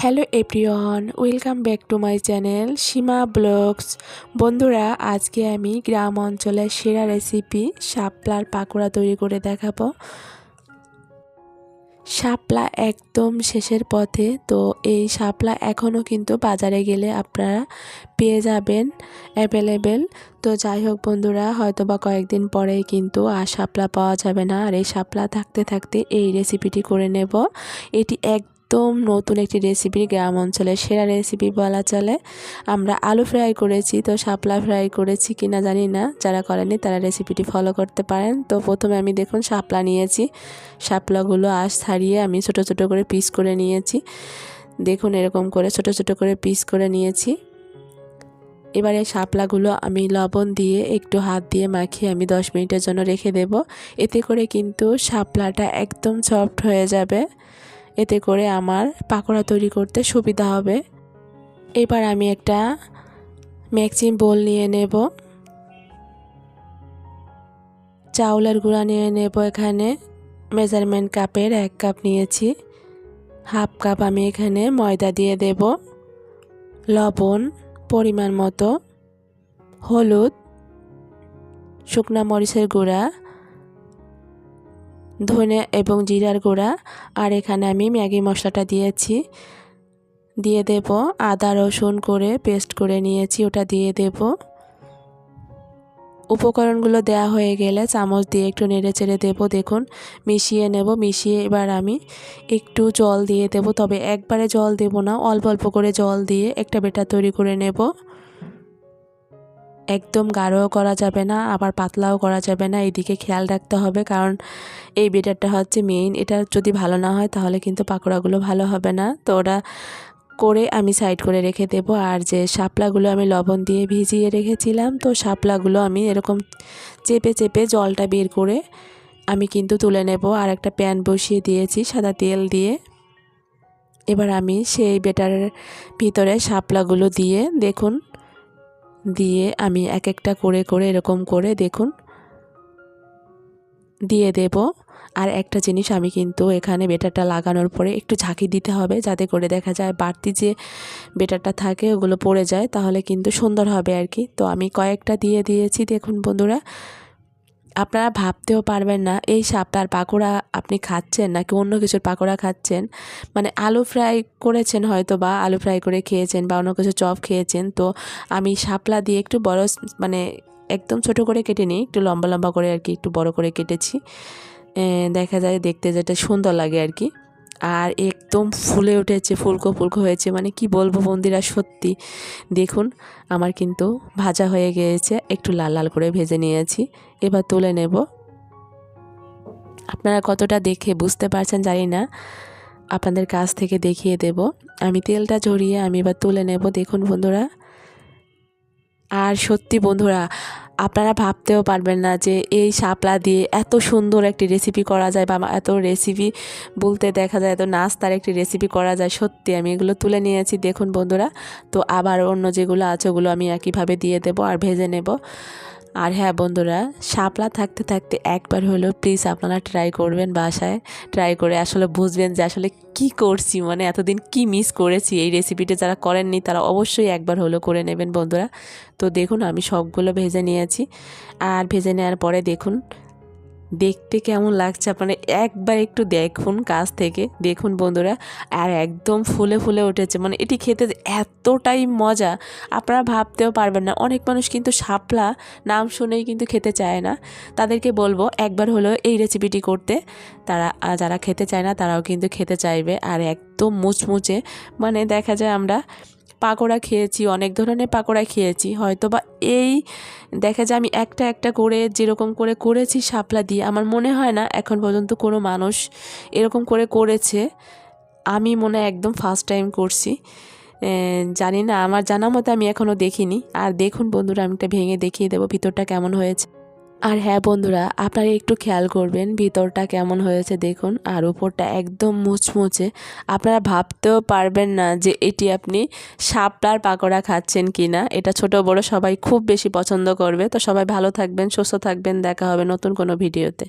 Hello everyone, welcome back to my channel Seema vlogs. বন্ধুরা, আজকে আমি গ্রাম অঞ্চলের সেরা রেসিপি শাপলার পাকোড়া তৈরি করে দেখাবো। শাপলা একদম শেষের পথে, তো এই শাপলা এখনও কিন্তু বাজারে গেলে আপনারা পেয়ে যাবেন অ্যাভেলেবেল। তো যাই হোক বন্ধুরা, হয়তো বা কয়েকদিন পরেই কিন্তু আর শাপলা পাওয়া যাবে না। আর এই শাপলা থাকতে থাকতে এই রেসিপিটি করে নেব। এটি একদম নতুন একটি রেসিপি, গ্রাম অঞ্চলের সেরা রেসিপি বলা চলে। আমরা আলু ফ্রাই করেছি, তো শাপলা ফ্রাই করেছি কিনা জানি না, যারা করেনি তারা রেসিপিটি ফলো করতে পারেন। তো প্রথমে আমি দেখুন শাপলা নিয়েছি, শাপলাগুলো আঁশ ছাড়িয়ে আমি ছোট ছোট করে পিস করে নিয়েছি। দেখুন এরকম করে ছোট ছোট করে পিস করে নিয়েছি। এবারে শাপলাগুলো আমি লবণ দিয়ে একটু হাত দিয়ে মাখিয়ে আমি 10 মিনিটের জন্য রেখে দেব। এতে করে কিন্তু শাপলাটা একদম সফট হয়ে যাবে, এতে করে আমার পাকোড়া তৈরি করতে সুবিধা হবে। এবার আমি একটা মিক্সিং বোল নিয়ে নেব, চাউলের গুঁড়া নিয়ে নেব। এখানে মেজারমেন্ট কাপের 1 কাপ নিয়েছি, হাফ কাপ আমি এখানে ময়দা দিয়ে দেব, লবণ পরিমাণ মতো, হলুদ, শুকনা মরিচের গুঁড়া, ধনে এবং জিরার গুঁড়া, আর এখানে আমি ম্যাগি মশলাটা দিয়েছি, দিয়ে দেব আদা রসুন করে পেস্ট করে নিয়েছি, ওটা দিয়ে দেব। উপকরণগুলো দেয়া হয়ে গেলে চামচ দিয়ে একটু নেড়ে চেড়ে দেবো। দেখুন মিশিয়ে নেব, মিশিয়ে এবার আমি একটু জল দিয়ে দেব, তবে একবারে জল দেব না, অল্প অল্প করে জল দিয়ে একটা ব্যাটার তৈরি করে নেব। একদম গাঢ়ও করা যাবে না, আবার পাতলাও করা যাবে না, এইদিকে খেয়াল রাখতে হবে, কারণ এই ব্যাটারটা হচ্ছে মেইন। এটা যদি ভালো না হয় তাহলে কিন্তু পাকোড়াগুলো ভালো হবে না। তো ওটা করে আমি সাইড করে রেখে দেব। আর যে শাপলাগুলো আমি লবণ দিয়ে ভিজিয়ে রেখেছিলাম, তো শাপলাগুলো আমি এরকম চেপে চেপে জলটা বের করে আমি কিন্তু তুলে নেব। আর একটা প্যান বসিয়ে দিয়েছি সাদা তেল দিয়ে। এবার আমি সেই ব্যাটারের ভিতরে শাপলাগুলো দিয়ে দেখুন, দিয়ে আমি এক একটা করে করে এরকম করে দেখুন দিয়ে দেব। আর একটা জিনিস আমি কিন্তু এখানে ব্যাটারটা লাগানোর পরে একটু ঝাঁকি দিতে হবে, যাতে করে দেখা যায় বাড়তি যে ব্যাটারটা থাকে ওগুলো পড়ে যায়, তাহলে কিন্তু সুন্দর হবে আর কি। তো আমি কয়েকটা দিয়ে দিয়েছি। দেখুন বন্ধুরা, আপনারা ভাবতেও পারবেন না এই শাপলার পাকোড়া আপনি খাচ্ছেন নাকি অন্য কিছুর পাকোড়া খাচ্ছেন। মানে আলু ফ্রাই করেছেন, হয়তো বা আলু ফ্রাই করে খেয়েছেন বা অন্য কিছু চপ খেয়েছেন। তো আমি শাপলা দিয়ে একটু বড়, মানে একদম ছোট করে কেটে নিই, একটু লম্বা লম্বা করে আর কি, একটু বড় করে কেটেছি। দেখা যায় দেখতে যেটা সুন্দর লাগে আর কি। আর একদম ফুলে উঠেছে, ফুলকো ফুলকো হয়েছে, মানে কি বলবো বন্ধুরা, সত্যি দেখুন আমার কিন্তু ভাজা হয়ে গিয়েছে, একটু লাল লাল করে ভেজে নিয়েছি। এবার তুলে নেব। আপনারা কতটা দেখে বুঝতে পারছেন জানি না, আপনাদের কাছ থেকে দেখিয়ে দেব। আমি তেলটা ঝরিয়ে আমি এবার তুলে নেব। দেখুন বন্ধুরা, আর সত্যি বন্ধুরা আপনারা ভাবতেও পারবেন না যে এই শাপলা দিয়ে এত সুন্দর একটি রেসিপি করা যায়, বা এত রেসিপি বলতে দেখা যায় এত নাস্তার একটি রেসিপি করা যায়। সত্যি আমি এগুলো তুলে নিয়েছি দেখুন বন্ধুরা। তো আবার অন্য যেগুলো আছে ওগুলো আমি একইভাবে দিয়ে দেব আর ভেজে নেব। আর হ্যাঁ বন্ধুরা, শাপলা থাকতে থাকতে একবার হলেও প্লিজ আপনারা ট্রাই করবেন, বাসায় ট্রাই করে আসলে বুঝবেন যে আসলে কি করছি, মানে এতদিন কি মিস করেছি। এই রেসিপিটা যারা করেননি তারা অবশ্যই একবার হলেও করে নেবেন বন্ধুরা। তো দেখুন আমি সবগুলো ভেজে নিয়েছি, আর ভেজে নেওয়ার পরে দেখুন দেখতে কেমন লাগছে, আপনারা একবার একটু দেখুন কাছ থেকে, দেখুন বন্ধুরা। আর একদম ফুলে ফুলে উঠেছে, মানে এটি খেতে এতটাই মজা আপনারা ভাবতেও পারবেন না। অনেক মানুষ কিন্তু শাপলা নাম শুনেই কিন্তু খেতে চায় না, তাদেরকে বলবো একবার হলেও এই রেসিপিটি করতে। তারা যারা খেতে চায় না তারাও কিন্তু খেতে চাইবে। আর একদম মুচমুচে, মানে দেখা যায় আমরা পাকোড়া খেয়েছি, অনেক ধরনের পাকোড়া খেয়েছি, হয়তো বা এই দেখা যায় আমি একটা একটা করে যেরকম করে করেছি শাপলা দিয়ে, আমার মনে হয় না এখন পর্যন্ত কোনো মানুষ এরকম করে করেছে। আমি মনে হয় একদম ফার্স্ট টাইম করছি, জানি না, আমার জানা মতো আমি এখনও দেখিনি। আর দেখুন বন্ধুরা, আমি একটা ভেঙে দেখিয়ে দেবো ভিতরটা কেমন হয়েছে। আর হ্যাঁ বন্ধুরা, আপনারা একটু খেয়াল করবেন ভিতরটা কেমন হয়েছে দেখুন, আর উপরটা একদম মুচমুচে। আপনারা ভাবতেও পারবেন না যে এটি আপনি শাপলার পাকোড়া খাচ্ছেন কি না। এটা ছোট বড় সবাই খুব বেশি পছন্দ করবে। তো সবাই ভালো থাকবেন, সুস্থ থাকবেন, দেখা হবে নতুন কোনো ভিডিওতে।